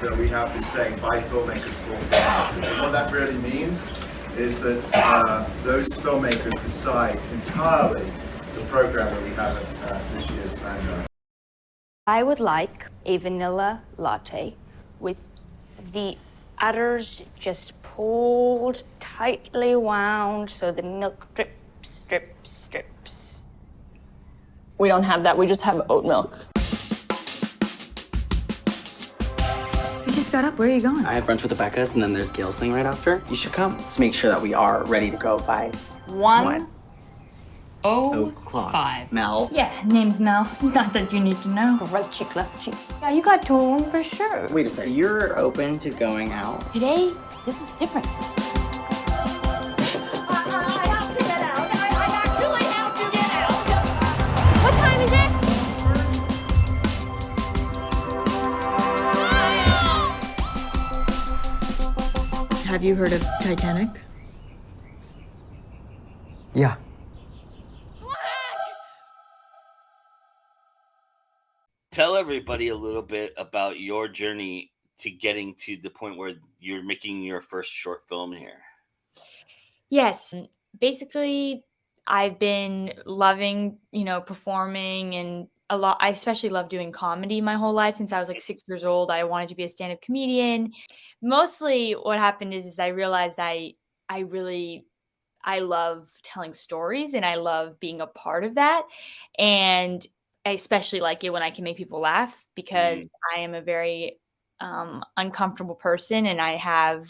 that we have this saying, by filmmakers for filmmakers. And what that really means is that those filmmakers decide entirely the program that we have at this year's Slamdance. I would like a vanilla latte with the udders just pulled tightly wound so the milk drips, drips, drips. We don't have that, we just have oat milk. You just got up, where are you going? I have brunch with the Beccas and then there's Gail's thing right after. You should come. Let's make sure that we are ready to go by 1:05. Mel. Yeah, name's Mel. Not that you need to know. Right cheek, left cheek. Yeah, you got 2 of them for sure. Wait a second, you're open to going out? Today, this is different. What time is it? Have you heard of Titanic? Yeah. Tell everybody a little bit about your journey to getting to the point where you're making your first short film here. Yes. Basically, I've been loving, performing and a lot. I especially love doing comedy my whole life. Since I was like 6 years old, I wanted to be a stand-up comedian. Mostly what happened is I realized I love telling stories and I love being a part of that. And I especially like it when I can make people laugh because I am a very uncomfortable person and I have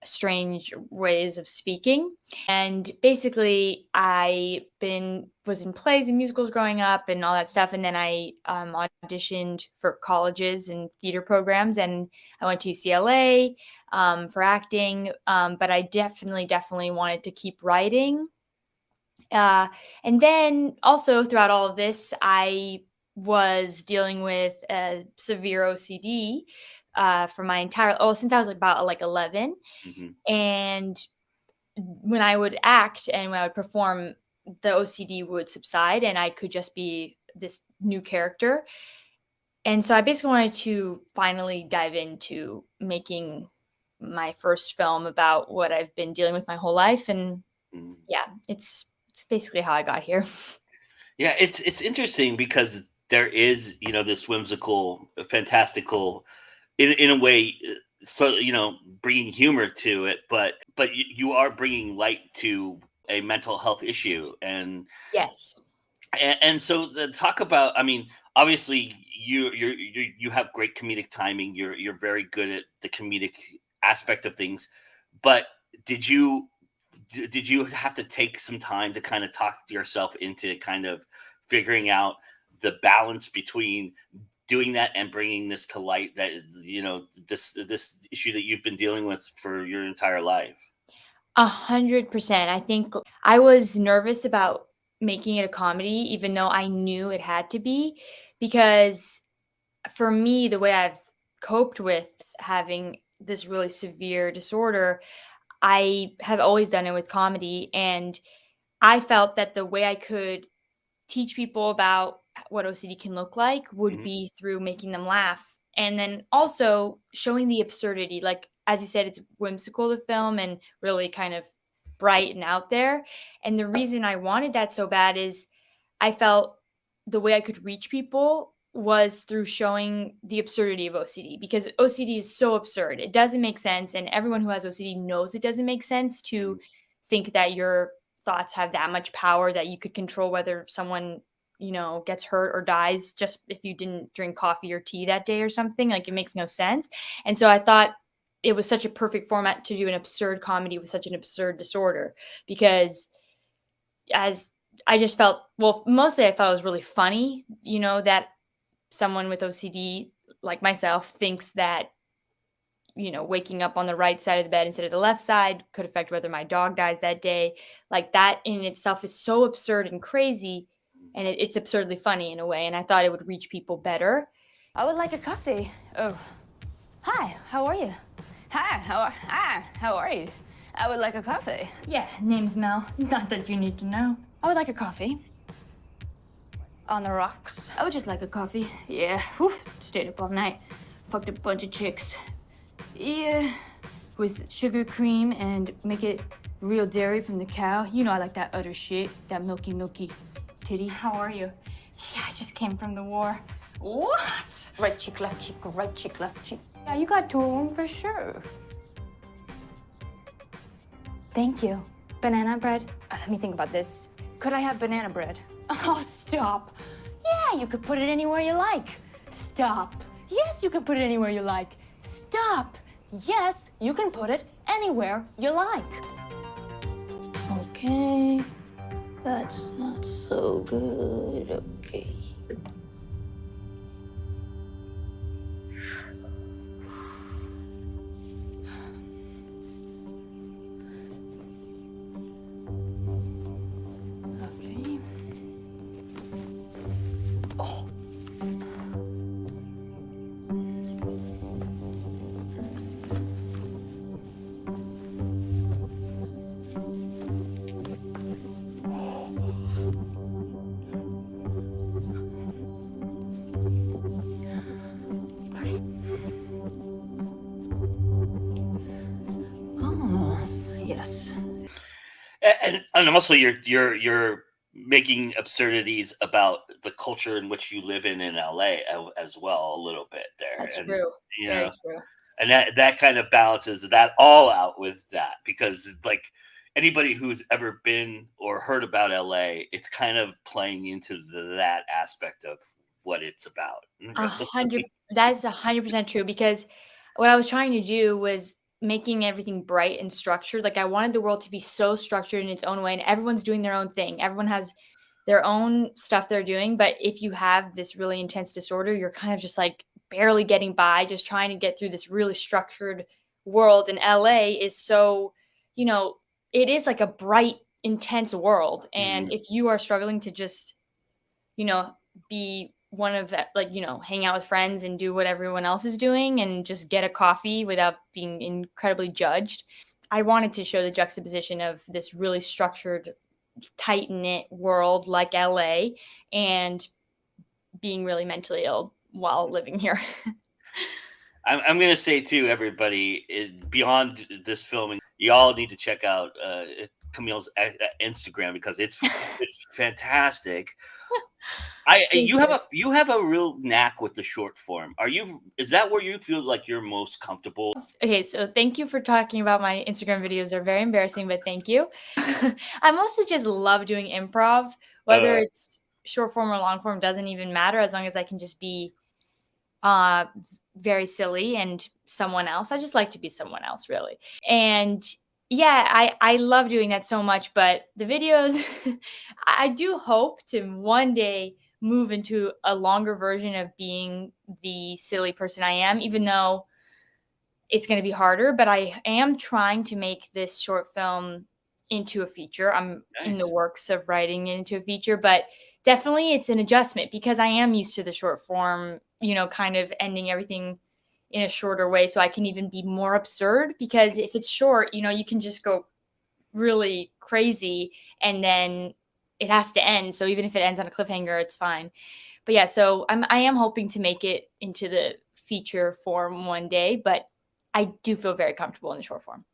strange ways of speaking. And basically I was in plays and musicals growing up and all that stuff. And then I auditioned for colleges and theater programs and I went to UCLA for acting. But I definitely wanted to keep writing. And then also throughout all of this, I was dealing with a severe OCD for my since I was about 11. And when I would act and when I would perform, the OCD would subside and I could just be this new character. And so I basically wanted to finally dive into making my first film about what I've been dealing with my whole life. And yeah, it's basically how I got here. Yeah, it's interesting because there is, this whimsical, fantastical, in a way, so bringing humor to it, but you are bringing light to a mental health issue, and yes, and so talk about. I mean, obviously you have great comedic timing. You're very good at the comedic aspect of things, but did you have to take some time to kind of talk yourself into kind of figuring out the balance between doing that and bringing this to light, that this issue that you've been dealing with for your entire life? 100%. I think I was nervous about making it a comedy, even though I knew it had to be, because for me, the way I've coped with having this really severe disorder, I have always done it with comedy. And I felt that the way I could teach people about what OCD can look like would be through making them laugh. And then also showing the absurdity. Like, as you said, it's whimsical, the film, and really kind of bright and out there. And the reason I wanted that so bad is I felt the way I could reach people was through showing the absurdity of OCD, because OCD is so absurd. It doesn't make sense. And everyone who has OCD knows it doesn't make sense to think that your thoughts have that much power that you could control whether someone, gets hurt or dies just if you didn't drink coffee or tea that day or something. Like, it makes no sense. And so I thought it was such a perfect format to do an absurd comedy with such an absurd disorder, because as I just felt, mostly I thought it was really funny, that someone with OCD like myself thinks that, waking up on the right side of the bed instead of the left side could affect whether my dog dies that day. Like, that in itself is so absurd and crazy, and it's absurdly funny in a way. And I thought it would reach people better. I would like a coffee. Oh, hi, how are you? Hi, how are you? I would like a coffee. Yeah, name's Mel. Not that you need to know. I would like a coffee. On the rocks. I would just like a coffee. Yeah, whew, stayed up all night. fucked a bunch of chicks. Yeah, with sugar cream and make it real dairy from the cow. You know I like that udder shit, that milky, milky titty. How are you? Yeah, I just came from the war. What? Right cheek, left cheek, right cheek, left cheek. Yeah, you got two of them for sure. Thank you. Banana bread? Let me think about this. Could I have banana bread? Oh, stop. Yeah, you could put it anywhere you like. Stop. Yes, you can put it anywhere you like. Stop. Yes, you can put it anywhere you like. Okay. That's not so good. Okay. Okay. Oh. Oh, yes. And also you're making absurdities about the culture in which you live in LA as well a little bit there. That's and, true. You Very know, true. and that kind of balances that all out with that, because like anybody who's ever been or heard about LA, it's kind of playing into that aspect of what it's about. 100. That is 100% true, because what I was trying to do was making everything bright and structured. Like I wanted the world to be so structured in its own way, and everyone's doing their own thing. Everyone has their own stuff they're doing. But if you have this really intense disorder, you're kind of just like barely getting by, just trying to get through this really structured world. And LA is so, you know, it is like a bright, intense world. And if you are struggling to just, you know, be one of that, like, you know, hang out with friends and do what everyone else is doing and just get a coffee without being incredibly judged. I wanted to show the juxtaposition of this really structured, tight knit world like LA and being really mentally ill while living here. I'm going to say too, everybody, beyond this filming, you all need to check out Camille's Instagram, because it's fantastic. You have a real knack with the short form. Is that where you feel like you're most comfortable? Okay, so thank you for talking about my Instagram videos. They're very embarrassing, but thank you. I mostly just love doing improv, whether it's short form or long form doesn't even matter, as long as I can just be very silly and someone else. I just like to be someone else, really. And yeah, I love doing that so much. But the videos, I do hope to one day move into a longer version of being the silly person I am, even though it's going to be harder. But I am trying to make this short film into a feature. I'm in the works of writing it into a feature, but definitely it's an adjustment, because I am used to the short form, you know, kind of ending everything in a shorter way, so I can even be more absurd. Because if it's short, you know, you can just go really crazy and then it has to end. So even if it ends on a cliffhanger, it's fine. But yeah, so I am hoping to make it into the feature form one day, but I do feel very comfortable in the short form.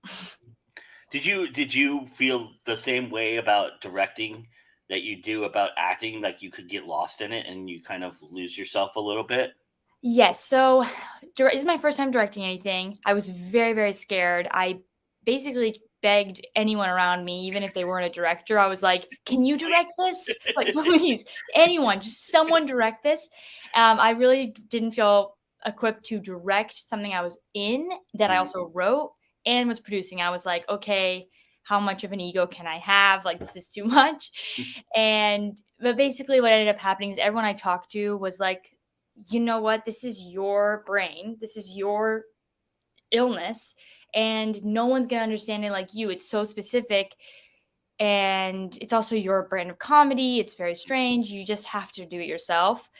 Did you feel the same way about directing that you do about acting? Like you could get lost in it and you kind of lose yourself a little bit? Yes. So this is my first time directing anything. I was very, very scared. I basically begged anyone around me, even if they weren't a director. I was like, can you direct this? Like, please, anyone, just someone direct this. I really didn't feel equipped to direct something I was in that I also wrote and was producing. I was like, okay, how much of an ego can I have? Like, this is too much. But basically what ended up happening is everyone I talked to was like, you know what? This is your brain. This is your illness. And no one's going to understand it like you. It's so specific. And it's also your brand of comedy. It's very strange. You just have to do it yourself.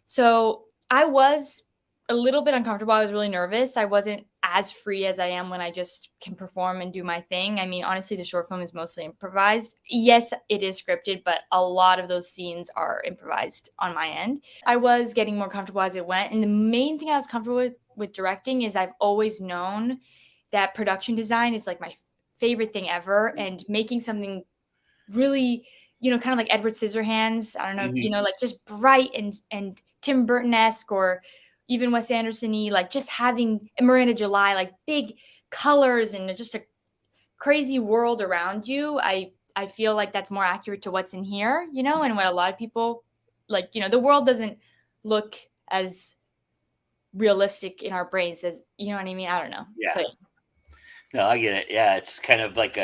So I was a little bit uncomfortable. I was really nervous. I wasn't as free as I am when I just can perform and do my thing. I mean, honestly, the short film is mostly improvised. Yes, it is scripted, but a lot of those scenes are improvised on my end. I was getting more comfortable as it went. And the main thing I was comfortable with with directing is I've always known that production design is like my favorite thing ever, and making something really, kind of like Edward Scissorhands. I don't know, Mhm. like just bright and Tim Burton-esque, or even Wes Anderson-y, like just having Miranda July, like big colors and just a crazy world around you. I feel like that's more accurate to what's in here, and what a lot of people like, the world doesn't look as realistic in our brains as, you know what I mean? I don't know. Yeah. So No, I get it. Yeah, it's kind of like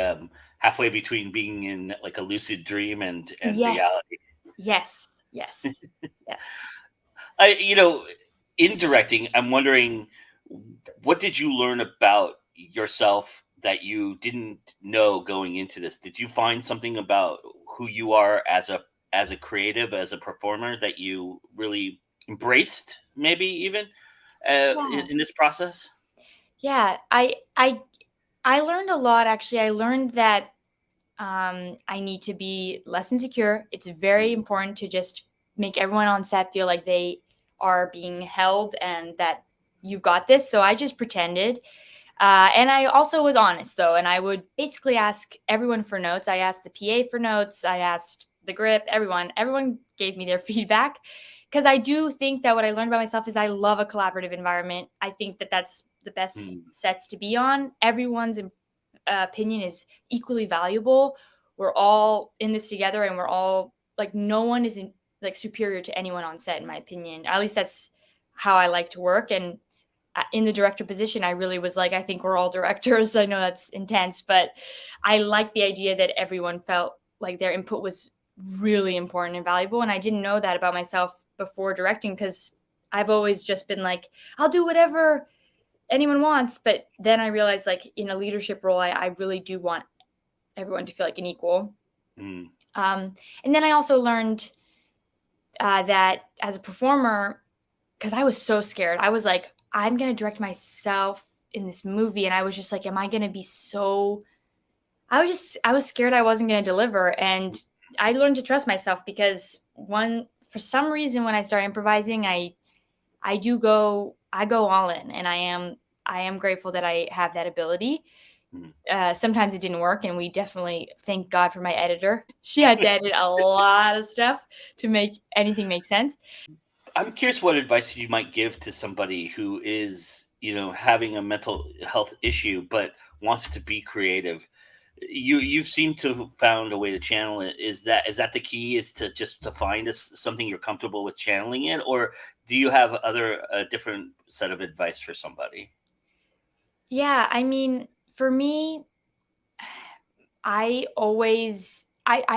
halfway between being in like a lucid dream and yes, reality. yes, yes, yes. In directing, I'm wondering, what did you learn about yourself that you didn't know going into this? Did you find something about who you are as a creative, as a performer that you really embraced, maybe even Yeah. in this process? Yeah, I learned a lot actually. I learned that I need to be less insecure. It's very important to just make everyone on set feel like they are being held and that you've got this. So I just pretended. And I also was honest though. And I would basically ask everyone for notes. I asked the PA for notes. I asked the grip, everyone. Everyone gave me their feedback. Because I do think that what I learned about myself is I love a collaborative environment. I think that that's the best Mm, sets to be on. Everyone's opinion is equally valuable. We're all in this together, and we're all like, no one is like superior to anyone on set, in my opinion. At least that's how I like to work. And in the director position, I really was like, I think we're all directors. I know that's intense, but I like the idea that everyone felt like their input was really important and valuable. And I didn't know that about myself before directing, because I've always just been like, I'll do whatever anyone wants. But then I realized, like, in a leadership role, I really do want everyone to feel like an equal. mm, And then I also learned that as a performer, because I was so scared, I was like, I'm going to direct myself in this movie. And I was just like, am I going to be so. I was scared I wasn't going to deliver. And I learned to trust myself because for some reason, when I start improvising, I go all in, and I am grateful that I have that ability. mm. Sometimes it didn't work, and we definitely thank God for my editor. She had to edit a lot of stuff to make anything make sense. I'm curious what advice you might give to somebody who is, having a mental health issue but wants to be creative. You seem to have found a way to channel it. Is that the key? Is to just to find something you're comfortable with channeling it, or do you have a different set of advice for somebody? Yeah, I mean, for me, I've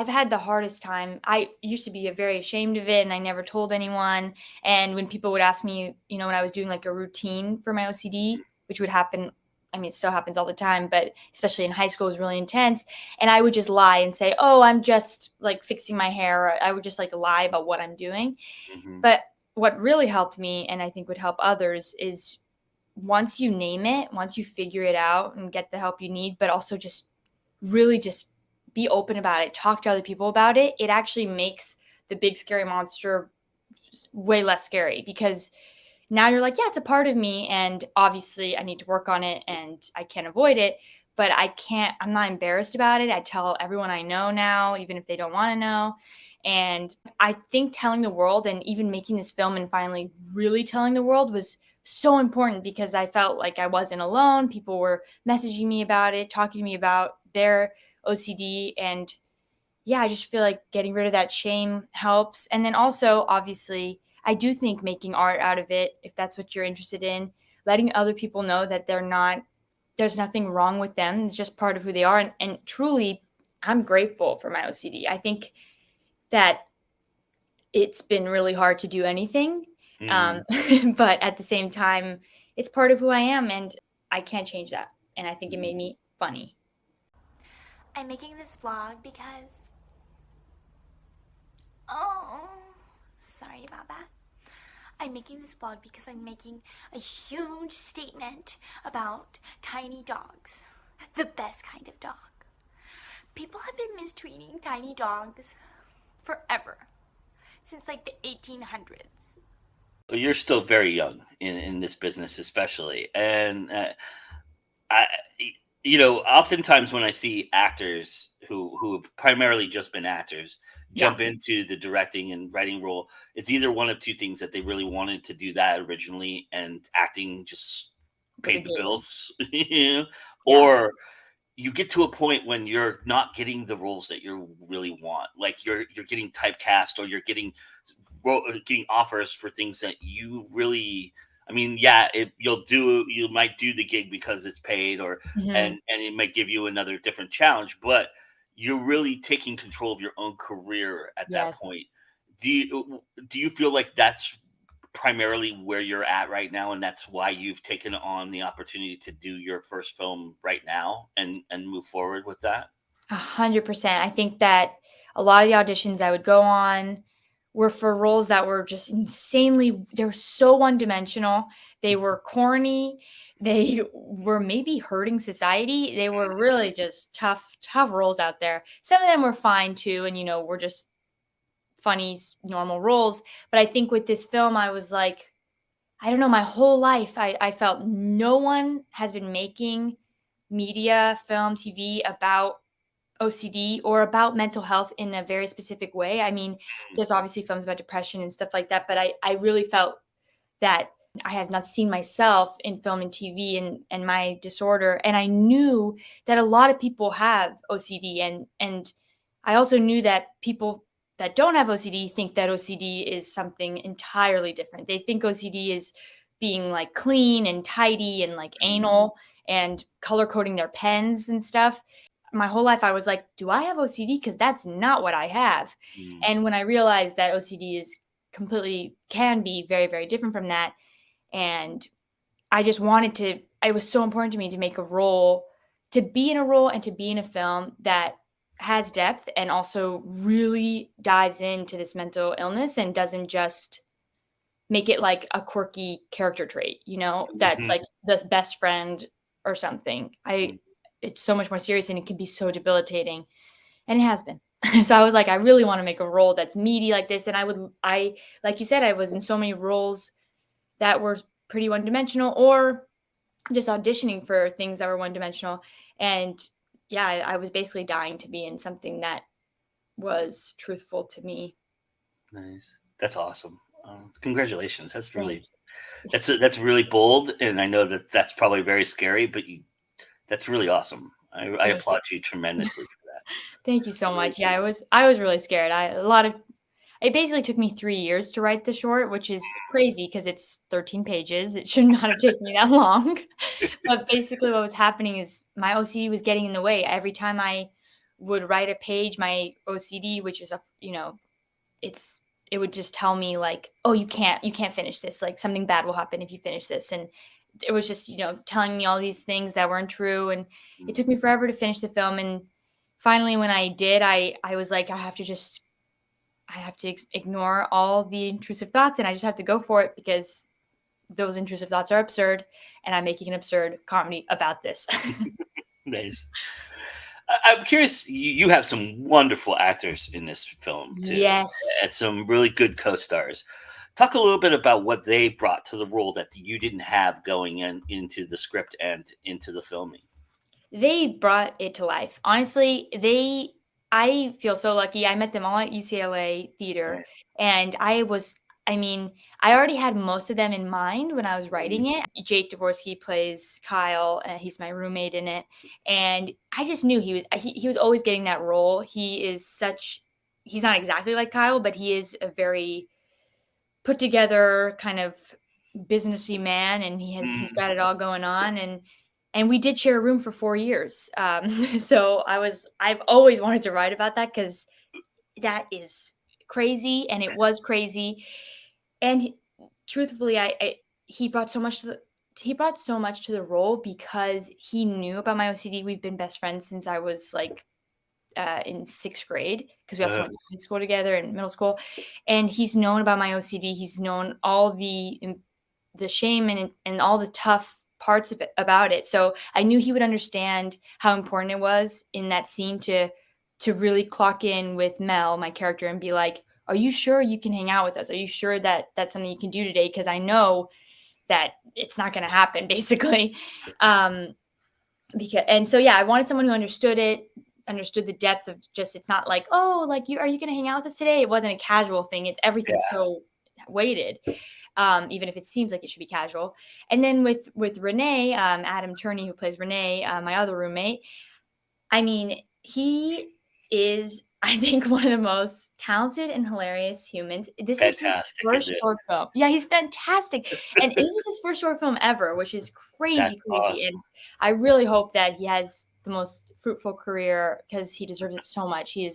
had the hardest time. I used to be very ashamed of it, and I never told anyone. And when people would ask me, when I was doing like a routine for my OCD, which would happen, I mean, it still happens all the time, but especially in high school, it was really intense. And I would just lie and say, "Oh, I'm just like fixing my hair." Or I would just like lie about what I'm doing. Hmm. But what really helped me, and I think would help others, is once you name it, once you figure it out and get the help you need, but also just really just be open about it, talk to other people about it. It actually makes the big scary monster way less scary, because now you're like, yeah, it's a part of me, and obviously I need to work on it and I can't avoid it, but I'm not embarrassed about it. I tell everyone I know now, even if they don't want to know. And I think telling the world, and even making this film and finally really telling the world, was so important, because I felt like I wasn't alone. People were messaging me about it, talking to me about their OCD. And yeah, I just feel like getting rid of that shame helps. And then also, obviously, I do think making art out of it, if that's what you're interested in, letting other people know that there's nothing wrong with them. It's just part of who they are. And truly, I'm grateful for my OCD. I think that it's been really hard to do anything. Hmm. But at the same time, it's part of who I am, and I can't change that. And I think it made me funny. I'm making this vlog because. Oh, sorry about that. I'm making this vlog because I'm making a huge statement about tiny dogs. The best kind of dog. People have been mistreating tiny dogs forever. Since like the 1800s. you're still very young in this business, especially, and I, oftentimes when I see actors who have primarily just been actors Yeah, jump into the directing and writing role, it's either one of two things: that they really wanted to do that originally, and acting just was a paid the gig. bills, Yeah. or you get to a point when you're not getting the roles that you really want, like you're getting typecast, or you're getting offers for things that you really, I mean, yeah, you might do the gig because it's paid, or Hmm. and it might give you another different challenge, but you're really taking control of your own career at that Yes. point. Do you feel like that's primarily where you're at right now, and that's why you've taken on the opportunity to do your first film right now and move forward with that? 100%. I think that a lot of the auditions I would go on were for roles that were just insanely, they were so one-dimensional. They were corny. They were maybe hurting society. They were really just tough, tough roles out there. Some of them were fine too, and were just funny, normal roles. But I think with this film, I was like, I don't know, my whole life, I felt no one has been making media, film, TV about OCD or about mental health in a very specific way. I mean, there's obviously films about depression and stuff like that, but I really felt that I have not seen myself in film and TV and my disorder. And I knew that a lot of people have OCD, and I also knew that people that don't have OCD think that OCD is something entirely different. They think OCD is being like clean and tidy and like anal and color coding their pens and stuff. My whole life I was like, do I have OCD? Because that's not what I have. Mm. And when I realized that OCD is completely can be very, very different from that, and I just wanted to, it was so important to me to make a role, to be in a role and to be in a film that has depth and also really dives into this mental illness and doesn't just make it like a quirky character trait, that's Mhm. like the best friend or something. Mm. It's so much more serious and it can be so debilitating. And it has been. So I was like, I really want to make a role that's meaty like this. And like you said, I was in so many roles that were pretty one dimensional or just auditioning for things that were one dimensional. And yeah, I was basically dying to be in something that was truthful to me. Nice. That's awesome. Congratulations. That's Thank really that's really bold, and I know that that's probably very scary, but that's really awesome. I thank you. applaud you tremendously for that. Thank you so I really much. Yeah, do. I was really scared. It basically took me 3 years to write the short, which is crazy because it's 13 pages. It should not have taken me that long. But basically what was happening is my OCD was getting in the way. Every time I would write a page, my OCD, which is it's it would just tell me like, "Oh, you can't finish this. Like something bad will happen if you finish this." And it was just, telling me all these things that weren't true, and it took me forever to finish the film. And finally when I did, I was like, I have to ignore all the intrusive thoughts and I just have to go for it because those intrusive thoughts are absurd and I'm making an absurd comedy about this. Nice. I'm curious. You have some wonderful actors in this film too, Yes. and some really good co-stars. Talk a little bit about what they brought to the role that you didn't have going into the script and into the filming. They brought it to life. Honestly, I feel so lucky. I met them all at UCLA theater, Right. and I mean, I already had most of them in mind when I was writing it. Jake Dvorsky plays Kyle, and he's my roommate in it. And I just knew he was always getting that role. He's not exactly like Kyle, but he is a very put together kind of businessy man, and he's got it all going on. And we did share a room for 4 years. So I've always wanted to write about that because that is crazy, and it was crazy. And truthfully, he brought so much to the role because he knew about my OCD. We've been best friends since I was like in sixth grade because we also Uh, went to high school together and middle school. And he's known about my OCD. He's known all the shame and all the tough parts of about it. So I knew he would understand how important it was in that scene to really clock in with Mel, my character, and be like, are you sure you can hang out with us? Are you sure that that's something you can do today? Because I know that it's not going to happen, basically. And so, yeah, I wanted someone who understood the depth of just, it's not like, oh, like, are you going to hang out with us today? It wasn't a casual thing. It's everything so weighted, even if it seems like it should be casual. And then with Renee, Adam Turney, who plays Renee, my other roommate, I mean, he is, I think, one of the most talented and hilarious humans. This is his Fantastic, first isn't it? short film. Yeah, he's fantastic. And this is his first short film ever, which is crazy, That's crazy. awesome. And I really hope that he has the most fruitful career because he deserves it so much. He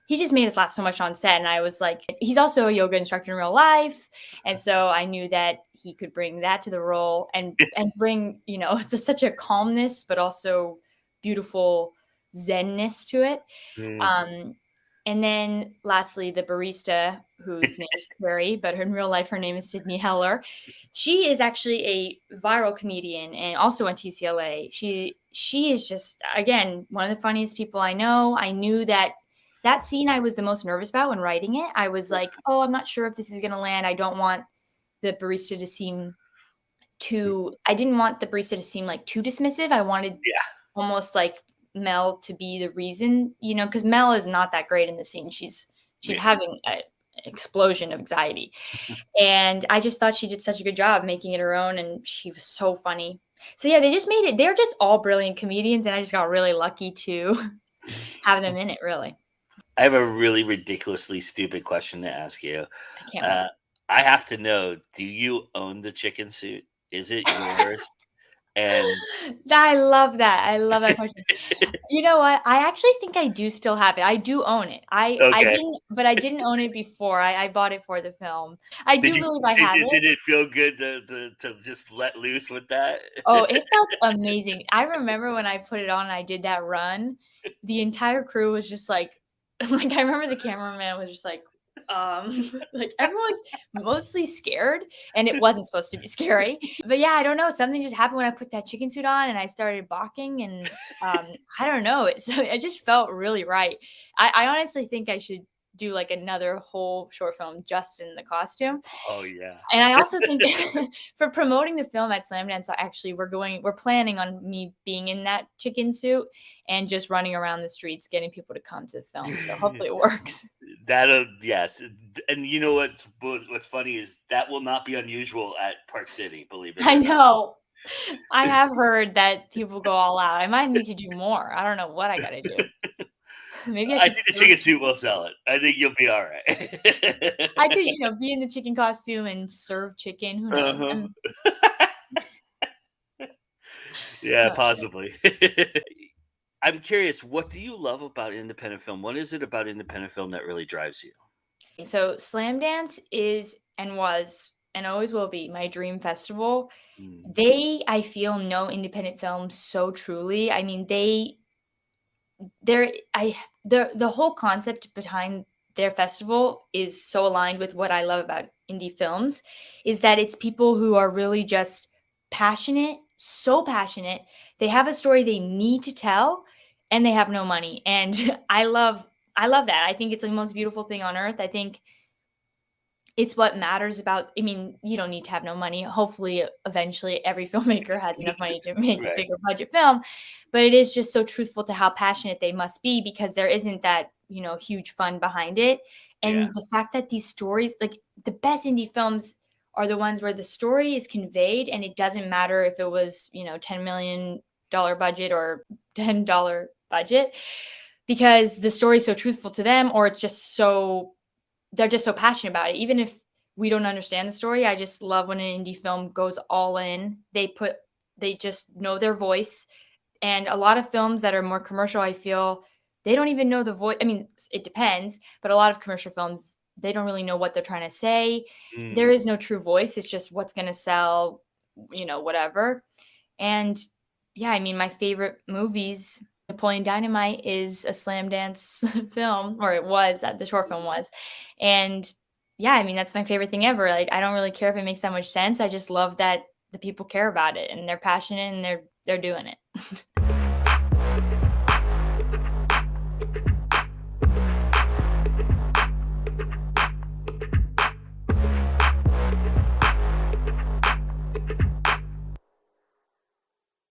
just made us laugh so much on set. And I was like, he's also a yoga instructor in real life. And so I knew that he could bring that to the role and bring, it's such a calmness, but also beautiful zenness to it. And then lastly, the barista, whose name is Carrie, but in real life, her name is Sydney Heller. She is actually a viral comedian and also went to UCLA. She is just, again, one of the funniest people I know. I knew that scene I was the most nervous about when writing it. I was like, oh, I'm not sure if this is going to land. I don't want the barista to seem I didn't want the barista to seem like too dismissive. I wanted almost like Mel to be the reason, because Mel is not that great in the scene. She's having an explosion of anxiety. And I just thought she did such a good job making it her own. And she was so funny. So yeah, they just made it. They're just all brilliant comedians. And I just got really lucky to have them in it, really. I have a really ridiculously stupid question to ask you. I can't wait. I have to know, do you own the chicken suit? Is it yours? And I love that. I love that question. You know what? I actually think I do still have it. I do own it. I didn't own it before. I bought it for the film. I do believe I have it. Did it feel good to just let loose with that? Oh, it felt amazing. I remember when I put it on and I did that run, the entire crew was just like I remember the cameraman was just like everyone was mostly scared and it wasn't supposed to be scary. But yeah, I don't know. Something just happened when I put that chicken suit on and I started balking and I don't know. It just felt really right. I honestly think I should do like another whole short film just in the costume. Oh yeah. And I also think for promoting the film at Slamdance, actually we're planning on me being in that chicken suit and just running around the streets getting people to come to the film. So hopefully it works. Yes. And you know what's funny is that will not be unusual at Park City, believe it or I not. know. I have heard that people go all out. I might need to do more. I don't know what I gotta do. Maybe I think the chicken suit will sell it. I think you'll be all right. I could, be in the chicken costume and serve chicken. Who knows? Yeah, possibly. I'm curious, what do you love about independent film? What is it about independent film that really drives you? So Slamdance is and was and always will be my dream festival. I feel, know independent films so truly. I mean, the whole concept behind their festival is so aligned with what I love about indie films, is that it's people who are really just passionate, so passionate. They have a story they need to tell and they have no money. And I love that. I think it's the most beautiful thing on earth. I think it's what matters about, I mean, you don't need to have no money. Hopefully, eventually every filmmaker has enough money to make a bigger budget film, but it is just so truthful to how passionate they must be because there isn't that, huge fund behind it. And the fact that these stories, like the best indie films are the ones where the story is conveyed and it doesn't matter if it was, $10 million budget or $10 budget because the story is so truthful to them or it's just they're just so passionate about it. Even if we don't understand the story, I just love when an indie film goes all in. They just know their voice. And a lot of films that are more commercial, I feel they don't even know the voice. I mean, it depends, but a lot of commercial films, they don't really know what they're trying to say. There is no true voice. It's just what's going to sell, whatever. And yeah, I mean, my favorite movies, Napoleon Dynamite is a Slamdance film, or it was, the short film was. And yeah, I mean, that's my favorite thing ever. Like, I don't really care if it makes that much sense. I just love that the people care about it and they're passionate and they're doing it.